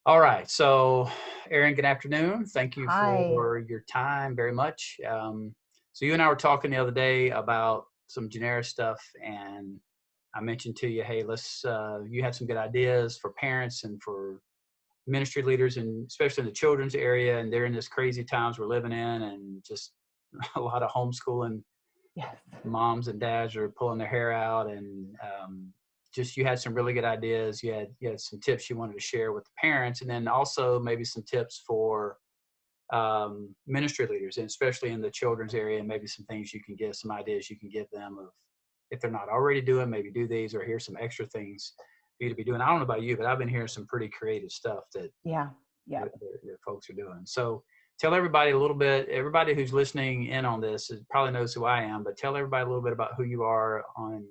All right. So, Erin, good afternoon. Thank you Hi. for your time very much. So, you and I were talking the other day about some generic stuff, and I mentioned to you, hey, you have some good ideas for parents and for ministry leaders, and especially in the children's area. And they're in this crazy times we're living in, and just a lot of homeschooling Yes. moms and dads are pulling their hair out, and just you had some really good ideas. You had some tips you wanted to share with the parents, and then also maybe some tips for ministry leaders, and especially in the children's area, and maybe some things you can give, some ideas you can give them of if they're not already doing, maybe do these, or here's some extra things for you to be doing. I don't know about you, but I've been hearing some pretty creative stuff that Yeah. Yeah. that folks are doing. So tell everybody a little bit, everybody who's listening in on this probably knows who I am, but tell everybody a little bit about who you are and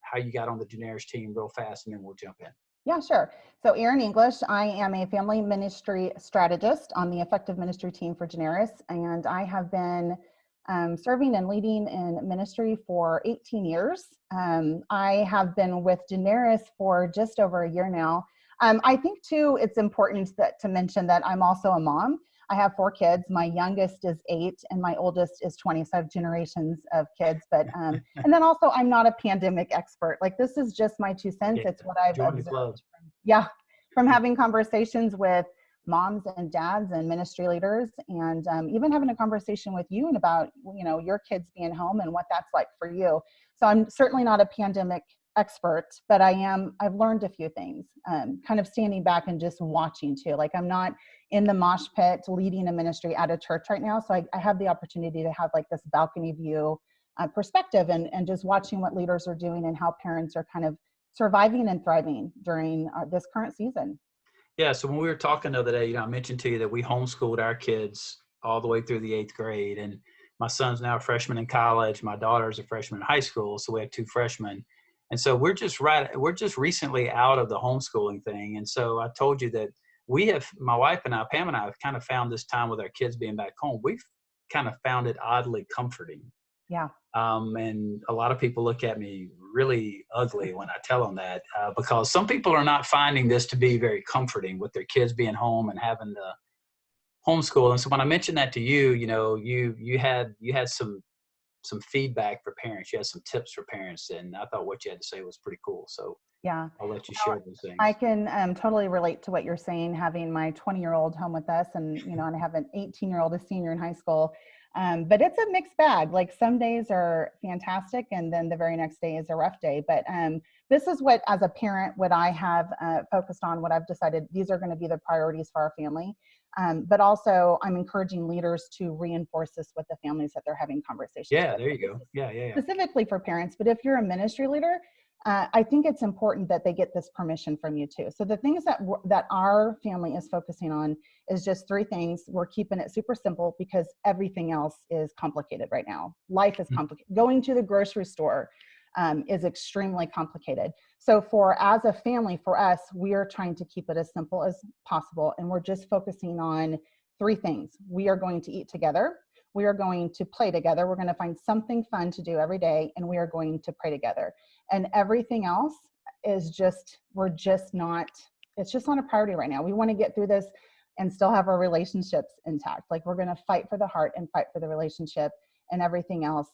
how you got on the Generis team real fast, and then we'll jump in. Yeah, sure. So, Erin English, I am a family ministry strategist on the effective ministry team for Generis, and I have been serving and leading in ministry for 18 years. I have been with Generis for just over a year now. I think, too, it's important to mention that I'm also a mom. I have 4 kids. My youngest is 8 and my oldest is 20. So I have generations of kids. But and then also, I'm not a pandemic expert. Like, this is just my 2 cents. Yeah, It's what I've join the club. observed from having conversations with moms and dads and ministry leaders, and even having a conversation with you and about, your kids being home and what that's like for you. So I'm certainly not a pandemic expert, but I've learned a few things, kind of standing back and just watching too. Like, I'm not in the mosh pit leading a ministry at a church right now. So I have the opportunity to have like this balcony view perspective, and just watching what leaders are doing and how parents are kind of surviving and thriving during this current season. Yeah. So when we were talking the other day, I mentioned to you that we homeschooled our kids all the way through the 8th grade, and my son's now a freshman in college. My daughter's a freshman in high school. So we have 2 freshmen. And so we're just recently out of the homeschooling thing. And so I told you that my wife and I, Pam and I, have kind of found this time with our kids being back home. We've kind of found it oddly comforting. Yeah. And a lot of people look at me really ugly when I tell them that, because some people are not finding this to be very comforting with their kids being home and having to homeschool. And so when I mentioned that to you, you had some feedback for parents. You had some tips for parents, and I thought what you had to say was pretty cool. So Yeah. I'll let you Well, share those I things. can totally relate to what you're saying, having my 20-year-old home with us, and I have an 18-year-old, a senior in high school. But it's a mixed bag. Like, some days are fantastic, and then the very next day is a rough day. But this is what, as a parent, what I have focused on, what I've decided these are going to be the priorities for our family. But also, I'm encouraging leaders to reinforce this with the families that they're having conversations Yeah, with. there So you this go. is Yeah, yeah, yeah. specifically for parents, but if you're a ministry leader, I think it's important that they get this permission from you too. So the things that our family is focusing on is just 3 things. We're keeping it super simple because everything else is complicated right now. Life is complicated. Going to the grocery store is extremely complicated. So as a family, for us, we are trying to keep it as simple as possible, and we're just focusing on 3 things. We are going to eat together. We are going to play together. We're going to find something fun to do every day, and we are going to pray together. And everything else is it's just not a priority right now. We want to get through this and still have our relationships intact. Like, we're going to fight for the heart and fight for the relationship, and everything else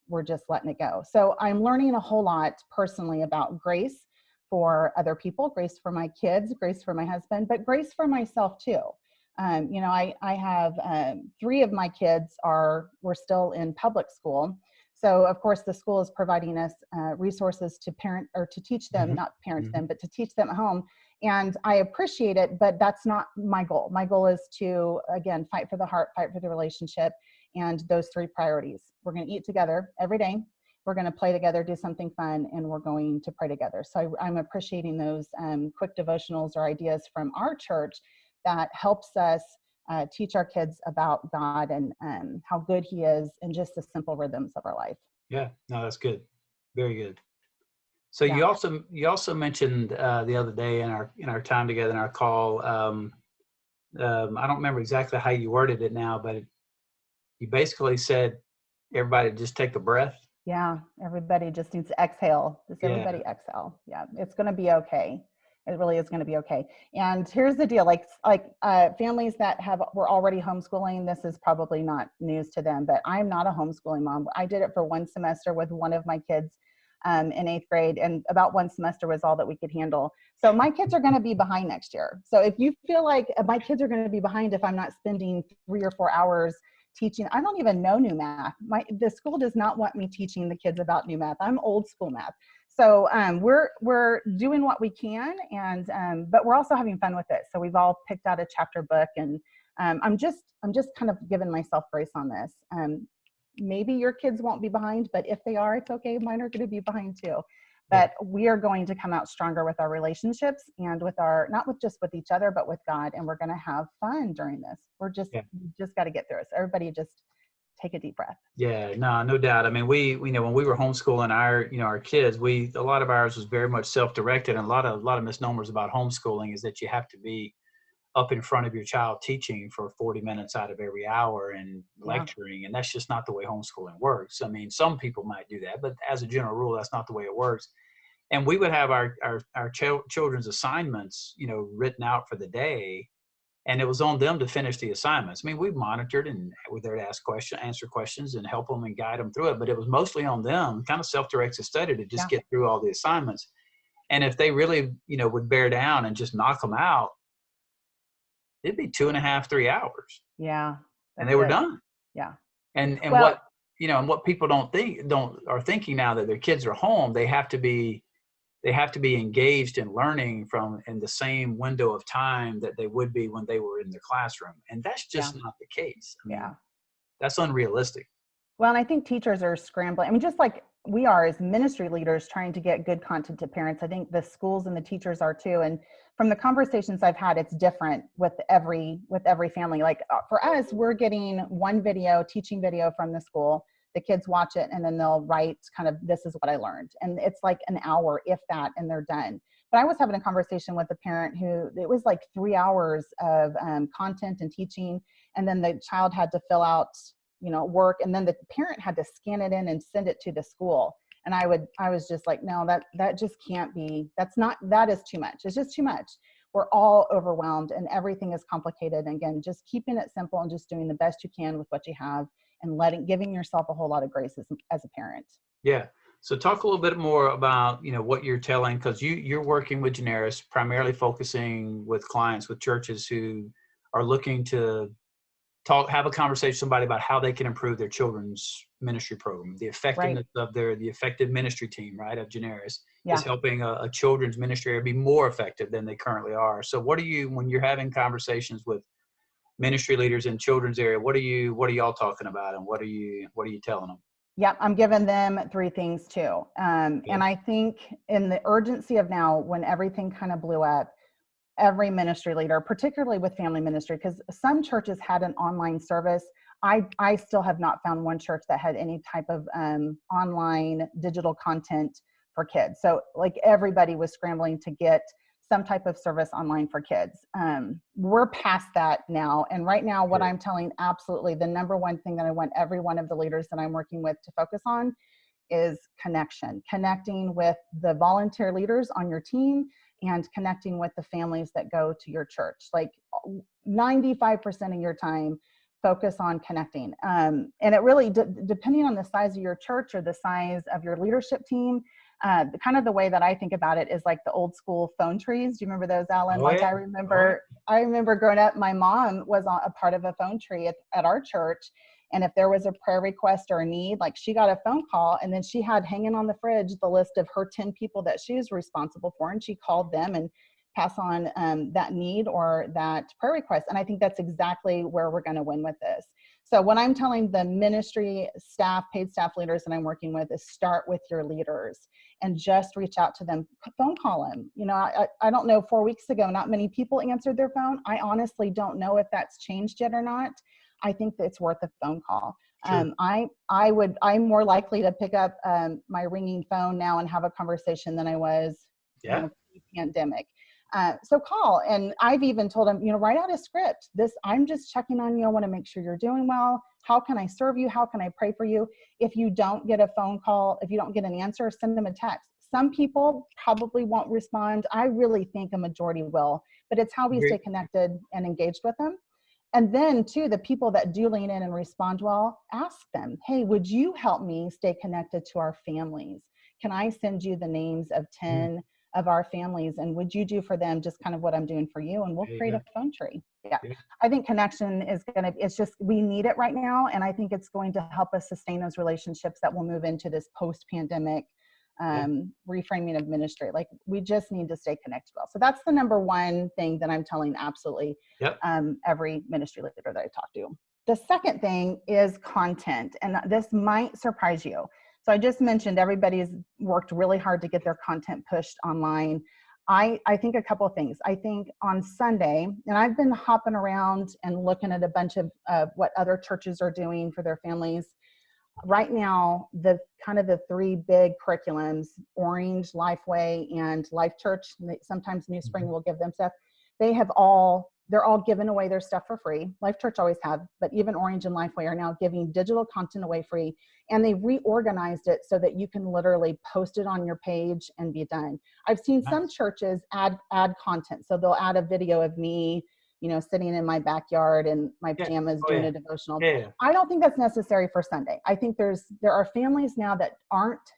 we're just letting it go. So I'm learning a whole lot personally about grace for other people, grace for my kids, grace for my husband, but grace for myself too. I have 3 of my kids were still in public school. So of course the school is providing us resources to parent or to teach them, Hmm. not parent Hmm. them, but to teach them at home. And I appreciate it, but that's not my goal. My goal is to, again, fight for the heart, fight for the relationship, and those 3 priorities. We're going to eat together every day. We're going to play together, do something fun, and we're going to pray together. So I'm appreciating those quick devotionals or ideas from our church that helps us teach our kids about God and how good He is in just the simple rhythms of our life. Yeah, no, that's good. Very good. So Yeah. you also mentioned the other day in our time together in our call. I don't remember exactly how you worded it now, but you basically said everybody just take a breath. Yeah. Everybody just needs to exhale. Just Yeah, everybody exhale. Yeah. It's going to be okay. It really is going to be okay. And here's the deal, like families that were already homeschooling, this is probably not news to them, but I'm not a homeschooling mom. I did it for one semester with one of my kids in 8th grade, and about one semester was all that we could handle. So my kids are going to be behind next year. So if you feel like my kids are going to be behind if I'm not spending 3 or 4 hours teaching, I don't even know new math. The school does not want me teaching the kids about new math. I'm old school math. So we're doing what we can, and but we're also having fun with it. So we've all picked out a chapter book, and I'm just kind of giving myself grace on this. Maybe your kids won't be behind, but if they are, it's okay. Mine are going to be behind too. But we are going to come out stronger with our relationships and with not just with each other, but with God. And we're going to have fun during this. We just got to get through it. So everybody just take a deep breath. Yeah, no doubt. I mean, we when we were homeschooling our kids, a lot of ours was very much self-directed, and a lot of misnomers about homeschooling is that you have to be up in front of your child teaching for 40 minutes out of every hour and lecturing. And that's just not the way homeschooling works. I mean, some people might do that, but as a general rule, that's not the way it works. And we would have our children's assignments, written out for the day, and it was on them to finish the assignments. I mean, we monitored and were there to answer questions and help them and guide them through it, but it was mostly on them, kind of self-directed study to just get through all the assignments. And if they really, would bear down and just knock them out, it'd be 2.5, 3 hours. Yeah. And they were done. Yeah. And what people are thinking now that their kids are home, they have to be engaged in learning in the same window of time that they would be when they were in the classroom. And that's just not the case. I mean, that's unrealistic. Well, and I think teachers are scrambling. I mean, just like we are as ministry leaders trying to get good content to parents, I think the schools and the teachers are too. And from the conversations I've had, it's different with every family. Like for us, we're getting one teaching video from the school. The kids watch it and then they'll write kind of, this is what I learned. And it's like an hour, if that, and they're done. But I was having a conversation with a parent who, it was like 3 hours of content and teaching. And then the child had to fill out, work. And then the parent had to scan it in and send it to the school. And I was just like, no, that just can't be, that is too much. It's just too much. We're all overwhelmed and everything is complicated. And again, just keeping it simple and just doing the best you can with what you have and giving yourself a whole lot of grace as a parent. Yeah. So talk a little bit more about, what you're telling, because you're working with Generis, primarily focusing with clients, with churches who are looking to have a conversation with somebody about how they can improve their children's ministry program. The effectiveness of the effective ministry team, right, of Generis is helping a children's ministry area be more effective than they currently are. So when you're having conversations with ministry leaders in children's area, what are y'all talking about, and what are you telling them? Yep, I'm giving them 3 things too. And I think in the urgency of now, when everything kind of blew up, every ministry leader, particularly with family ministry, because some churches had an online service. I still have not found one church that had any type of online digital content for kids. So like everybody was scrambling to get some type of service online for kids. We're past that now. And right now, what I'm telling absolutely the number one thing that I want every one of the leaders that I'm working with to focus on is connecting with the volunteer leaders on your team and connecting with the families that go to your church. Like 95% of your time, focus on connecting. And it really, depending on the size of your church or the size of your leadership team, kind of the way that I think about it is like the old school phone trees. Do you remember those, Alan? I remember growing up, my mom was a part of a phone tree at our church. And if there was a prayer request or a need, like she got a phone call, and then she had hanging on the fridge the list of her 10 people that she was responsible for. And she called them and pass on that need or that prayer request. And I think that's exactly where we're going to win with this. So what I'm telling the ministry staff, paid staff leaders that I'm working with is start with your leaders and just reach out to them, phone call them. I don't know, 4 weeks ago, not many people answered their phone. I honestly don't know if that's changed yet or not. I think that it's worth a phone call. Sure. I'm more likely to pick up my ringing phone now and have a conversation than I was pre-pandemic. So call. And I've even told them, write out a script. I'm just checking on you. I want to make sure you're doing well. How can I serve you? How can I pray for you? If you don't get a phone call, if you don't get an answer, send them a text. Some people probably won't respond. I really think a majority will, but it's how we stay connected and engaged with them. And then too, the people that do lean in and respond well, ask them, hey, would you help me stay connected to our families? Can I send you the names of 10 of our families, and would you do for them just kind of what I'm doing for you? And we'll create a phone tree. Yeah. I think connection is going to, it's just, we need it right now. And I think it's going to help us sustain those relationships that will move into this post-pandemic reframing of ministry. Like, we just need to stay connected well. So that's the number one thing that I'm telling absolutely every ministry leader that I talk to. The second thing is content, and this might surprise you. So I just mentioned everybody's worked really hard to get their content pushed online. I think a couple of things. I think on Sunday, and I've been hopping around and looking at a bunch of what other churches are doing for their families. Right now, the kind of the three big curriculums, Orange, Lifeway, and Life Church, sometimes New Spring will give them stuff. They're all giving away their stuff for free. Life Church always have, but even Orange and Lifeway are now giving digital content away free. And they reorganized it so that you can literally post it on your page and be done. I've seen some churches add content. So they'll add a video of me, sitting in my backyard in my pajamas doing a devotional. I don't think that's necessary for Sunday. I think there are families now that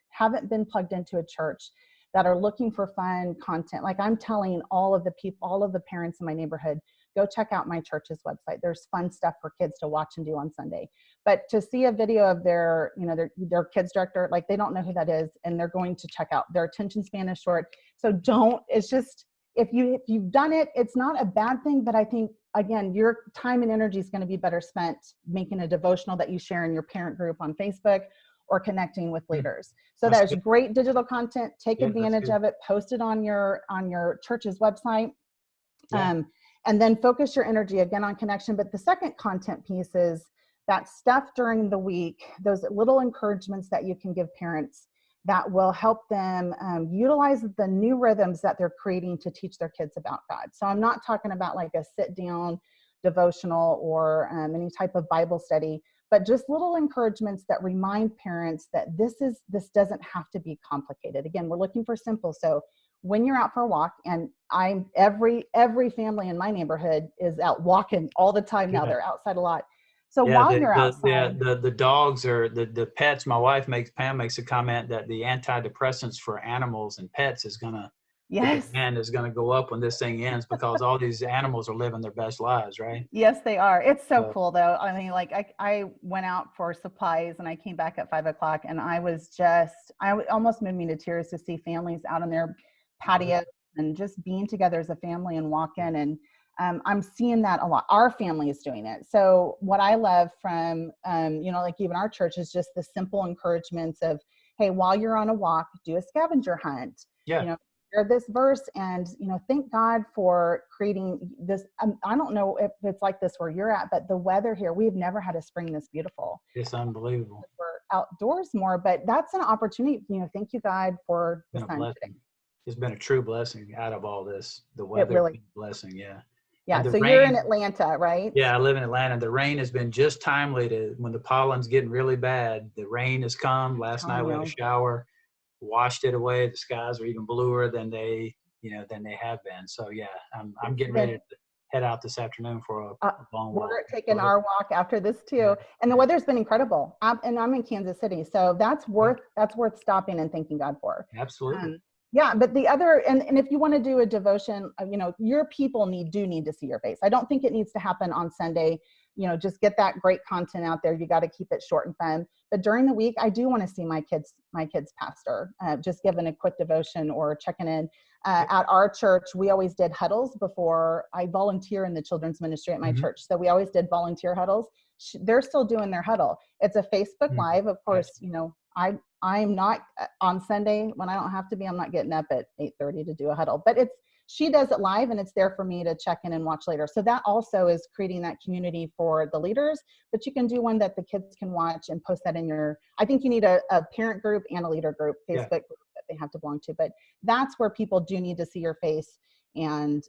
haven't been plugged into a church, that are looking for fun content. Like, I'm telling all of the parents in my neighborhood, go check out my church's website. There's fun stuff for kids to watch and do on Sunday. But to see a video of their kids director, like, they don't know who that is, and they're going to check out. Their attention span is short. So it's just, if you've done it, it's not a bad thing. But I think, again, your time and energy is going to be better spent making a devotional that you share in your parent group on Facebook, or connecting with leaders. So there's great digital content. Take advantage of it. Post it on your church's website. And then focus your energy again on connection. But the second content piece is that stuff during the week, those little encouragements that you can give parents that will help them utilize the new rhythms that they're creating to teach their kids about God. So I'm not talking about like a sit down devotional or any type of Bible study, but just little encouragements that remind parents that this doesn't have to be complicated. Again, we're looking for simple. So when you're out for a walk, and every family in my neighborhood is out walking all the time now. They're outside a lot. So while you're outside, the dogs or the pets, Pam makes a comment that the antidepressants for animals and pets is gonna the demand is gonna go up when this thing ends, because all these animals are living their best lives, right? Yes, they are. It's so cool though. I mean, like I went out for supplies and I came back at 5 o'clock, and I almost moved me to tears to see families out on their patio and just being together as a family and walking. And I'm seeing that a lot. Our family is doing it. So what I love from, like even our church, is just the simple encouragements of, hey, while you're on a walk, do a scavenger hunt. Share this verse, and, thank God for creating this. I don't know if it's like this where you're at, but the weather here, we've never had a spring this beautiful. It's unbelievable. We're outdoors more, but that's an opportunity. Thank you, God, for the sun today. It's been a true blessing out of all this. The weather, really, blessing, Yeah, so you're in Atlanta, right? Yeah, I live in Atlanta. The rain has been just timely when the pollen's getting really bad. The rain has come. Last night we had a shower, washed it away. The skies are even bluer than they have been. So yeah, I'm getting ready to head out this afternoon for a long walk. We're taking our walk after this too, and the weather's been incredible. And I'm in Kansas City, so that's worth stopping and thanking God for. Absolutely. Yeah, but the other, and if you want to do a devotion, your people do need to see your face. I don't think it needs to happen on Sunday. Just get that great content out there. You got to keep it short and fun. But during the week, I do want to see my kids' pastor, just giving a quick devotion or checking in. At our church, we always did huddles before. I volunteer in the children's ministry at my church. So we always did volunteer huddles. They're still doing their huddle. It's a Facebook Live. Of course, I'm not on Sunday when I don't have to be. I'm not getting up at 8:30 to do a huddle, but she does it live, and it's there for me to check in and watch later. So that also is creating that community for the leaders, but you can do one that the kids can watch and post that in I think you need a parent group and a leader group, Facebook group that they have to belong to, but that's where people do need to see your face and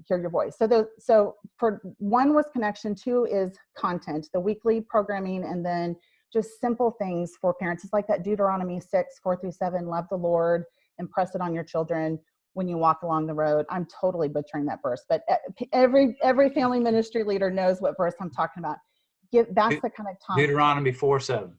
hear your voice. So for one was connection, two is content, the weekly programming, and then just simple things for parents. It's like that Deuteronomy 6, 4-7, love the Lord impress it on your children when you walk along the road. I'm totally butchering that verse, but every family ministry leader knows what verse I'm talking about. That's the kind of time. Deuteronomy 4:7.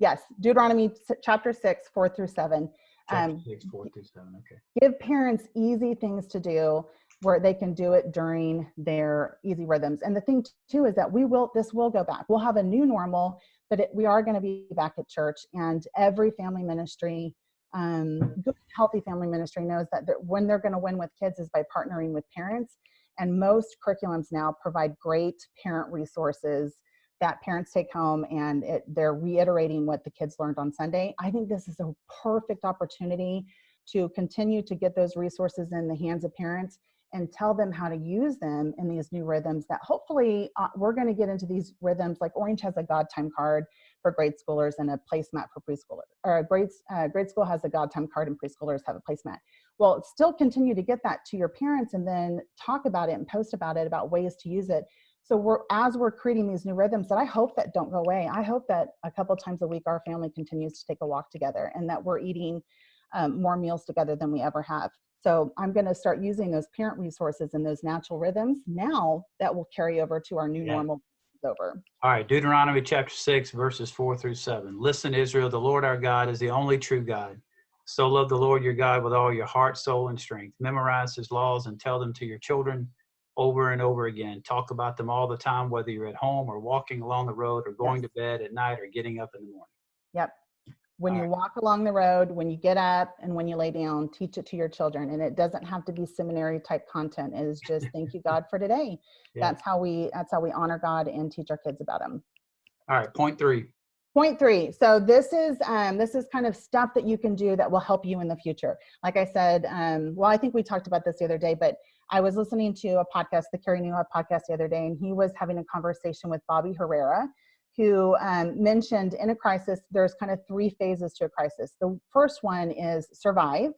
Yes, Deuteronomy chapter 6, 4-7. Chapter 6, 4-7. Okay. Give parents easy things to do where they can do it during their easy rhythms. And the thing too is that this will go back. We'll have a new normal, but we are going to be back at church, and every family ministry, good, healthy family ministry knows that when they're going to win with kids is by partnering with parents. And most curriculums now provide great parent resources that parents take home, and they're reiterating what the kids learned on Sunday. I think this is a perfect opportunity to continue to get those resources in the hands of parents and tell them how to use them in these new rhythms that hopefully we're going to get into these rhythms. Like Orange has a God time card for grade schoolers and a placemat for preschoolers. Or grade school has a God time card and preschoolers have a placemat. Well, still continue to get that to your parents and then talk about it and post about it, about ways to use it. So as we're creating these new rhythms that I hope that don't go away, I hope that a couple times a week our family continues to take a walk together, and that we're eating more meals together than we ever have. So I'm going to start using those parent resources and those natural rhythms now that will carry over to our new normal over. All right, Deuteronomy chapter 6, verses 4-7. Listen, Israel, the Lord our God is the only true God. So love the Lord your God with all your heart, soul, and strength. Memorize his laws and tell them to your children over and over again. Talk about them all the time, whether you're at home or walking along the road or going to bed at night or getting up in the morning. Yep. When you walk along the road, when you get up, and when you lay down, teach it to your children. And it doesn't have to be seminary type content. It is just thank you, God, for today. Yeah. That's how we honor God and teach our kids about him. All right, point 3. Point 3. So this is kind of stuff that you can do that will help you in the future. Like I said, well, I think we talked about this the other day, but I was listening to a podcast, the Carrie Newhoff podcast the other day, and he was having a conversation with Bobby Herrera, who mentioned in a crisis, there's kind of 3 phases to a crisis. The first one is survive.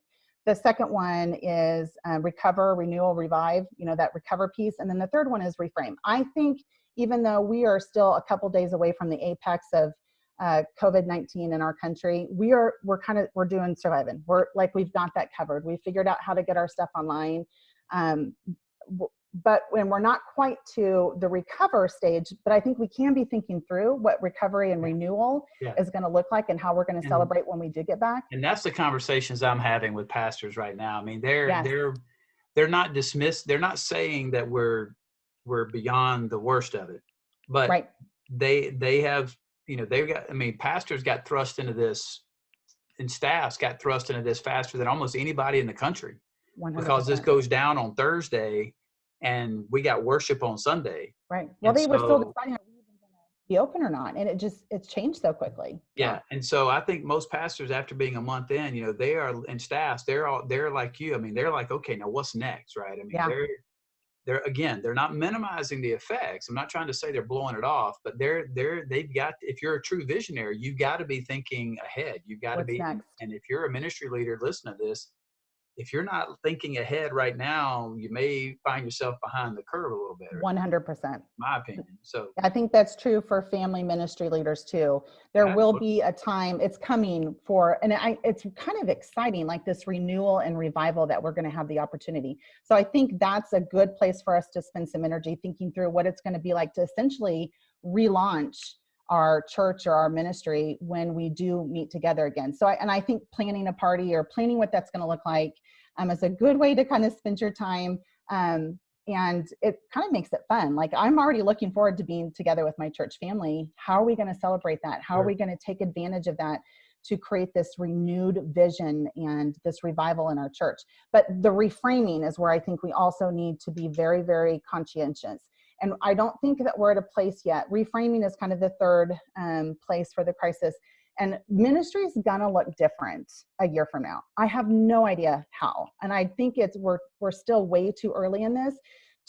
The second one is recover, renewal, revive, that recover piece. And then the third one is reframe. I think even though we are still a couple days away from the apex of COVID-19 in our country, we're doing surviving. We've got that covered. We figured out how to get our stuff online. But when we're not quite to the recover stage, but I think we can be thinking through what recovery and renewal is going to look like and how we're going to celebrate when we do get back. And that's the conversations I'm having with pastors right now. I mean, they're not dismissed. They're not saying that we're beyond the worst of it, but they have, pastors got thrust into this, and staffs got thrust into this faster than almost anybody in the country. 100%. Because this goes down on Thursday and we got worship on Sunday. Right. Well, they were still deciding if we were going to be open or not. And it's changed so quickly. Yeah. And so I think most pastors, after being a month in, they are, and staffs, they're like you. I mean, they're like, okay, now what's next? Right. I mean, they're not minimizing the effects. I'm not trying to say they're blowing it off, but they've got, if you're a true visionary, you've got to be thinking ahead. You've got to be, next? And if you're a ministry leader, listen to this. If you're not thinking ahead right now, you may find yourself behind the curve a little bit. 100%. My opinion. So I think that's true for family ministry leaders too. There will be a time, it's coming for, and it's kind of exciting, like this renewal and revival that we're going to have the opportunity. So I think that's a good place for us to spend some energy thinking through what it's going to be like to essentially relaunch our church or our ministry when we do meet together again. So I think planning a party or planning what that's going to look like is a good way to kind of spend your time. And it kind of makes it fun. Like I'm already looking forward to being together with my church family. How are we going to celebrate that? How are we going to take advantage of that to create this renewed vision and this revival in our church? But the reframing is where I think we also need to be very, very conscientious. And I don't think that we're at a place yet. Reframing is kind of the third place for the crisis. And ministry is going to look different a year from now. I have no idea how. And I think we're still way too early in this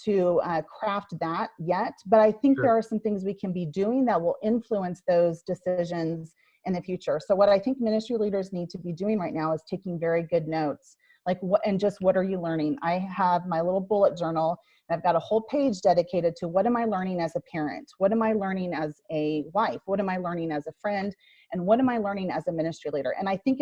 to craft that yet. But I think there are some things we can be doing that will influence those decisions in the future. So what I think ministry leaders need to be doing right now is taking very good notes. Like what are you learning? I have my little bullet journal, and I've got a whole page dedicated to what am I learning as a parent? What am I learning as a wife? What am I learning as a friend? And what am I learning as a ministry leader? And I think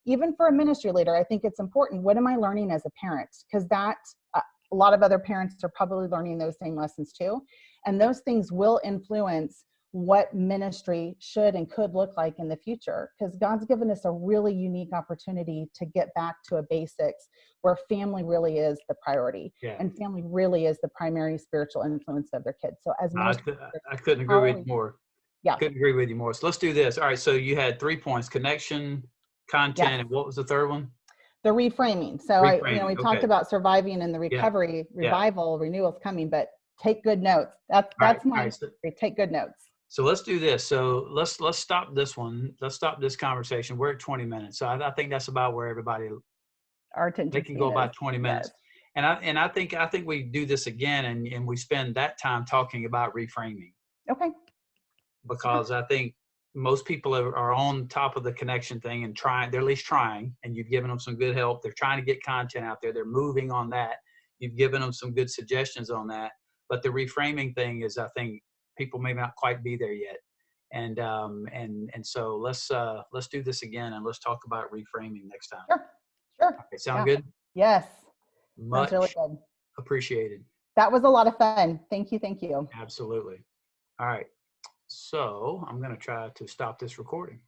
even for a ministry leader, I think it's important. What am I learning as a parent? Because a lot of other parents are probably learning those same lessons too. And those things will influence what ministry should and could look like in the future, because God's given us a really unique opportunity to get back to a basics where family really is the priority, and family really is the primary spiritual influence of their kids. So as I couldn't agree with you more. Yeah. Couldn't agree with you more. So let's do this. All right. So you had 3 points: connection, content, Yes. and what was the third one? The reframing. So we talked about surviving in the recovery, revival, renewal's coming, but take good notes. That's my take good notes. So let's do this. So let's stop this one. Let's stop this conversation. We're at 20 minutes. So I think that's about where everybody, our attention they can go about 20 minutes. Yes. And I think we do this again and we spend that time talking about reframing. Okay. Because I think most people are on top of the connection thing and they're at least trying, and you've given them some good help. They're trying to get content out there. They're moving on that. You've given them some good suggestions on that. But the reframing thing is, I think people may not quite be there yet. And so let's do this again and let's talk about reframing next time. Sure. Okay, sound good? Yes. Much really good. Appreciated. That was a lot of fun. Thank you. Absolutely. All right. So I'm going to try to stop this recording.